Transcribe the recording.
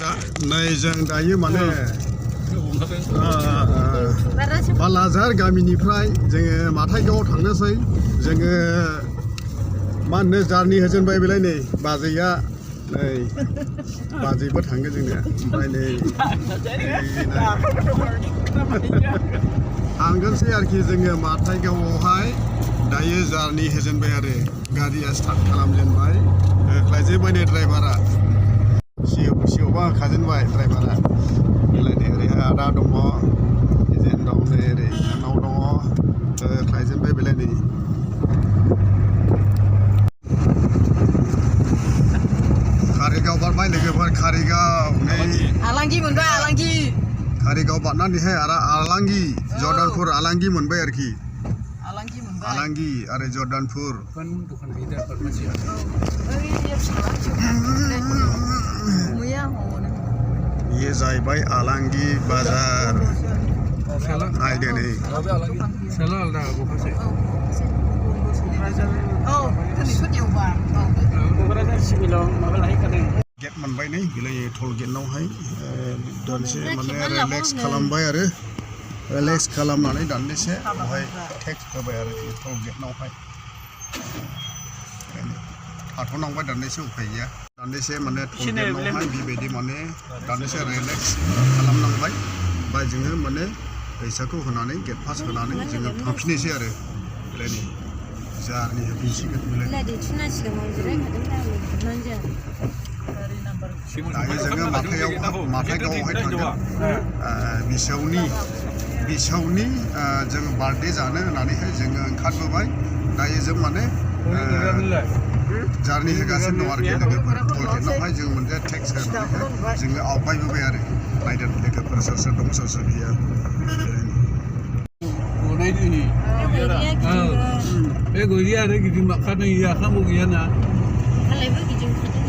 नै जों दायो माने बालाजार गामिनिफ्राय जोङो माथाइगावआव थांनोसै जोङो मा होनो जारनि होजेनबाय बेलाय नै बाजैया नै बाजैबो थांगोन जोंनिया ओमफ्राय नै थांगोनसै आरोखि जोङो माथाइगावआवहाय दायो जारनि होजेनबाय आरो गारिया स्टार्ट खालामजेनबाय होख्लायजेनबाय नै ड्राइभारा सिवबा होखाजेनबाय ड्राइभारा बेलाय नै ओरैहाय आदा दङ एजेन्ट दं नै ओरै आनाव दङ होख्लायजेनबाय बेलाय नै कारिगाव बारबाय लोगोफोर कारिगाव नै आलांगि मोनबाय आलांगि कारिगाव बारनानैहाय आलांगि जर्दानपुर आलांगि मोनबाय आरोखि आलांगि मोनबाय आलांगि आरो जर्दानपुर ये जाहैबाय आलांगि बाजार नायदो नै गेट मोनबाय नै बेलाय टल गेटनावहाय दानसे माने रिलेक्स खालामबाय आरो रिलेक्स खालामनानै दानदिसे बेवहाय टेक्स होबाय आरोखि टल गेटनावहाय थाथ'नांबाय दानदिसे उफाय गैया दानदिसे माने टल गेटनावहाय बेबायदि माने दानदिसे रिलेक्स खालामनांबाय ओमफ्राय जोङो माने फैसाखौ होनानै गेट पास होनानै जोङो थांफिननोसै आरो बेलाय नै जारनि होफिनसिगोन बेलाय दायो जोङो माथाइगावआवहाय थांगोन बिसौनि जों बार्थडे जानो होननानैहाय जोङो ओंखारबोबाय दायो जों माने जारनि होगासिनो दं आरोखि लोगोफोर टल गेटनावहाय जों मोनसे टेक्स होनानैहाय जोङो आवगायबोबाय आरो नायदों लोगोफोर सोर सोर दं सोर सोर गैया बे गैया आरो गिदिं माखानो गैया खामो गैयाना खालायबो गिदिं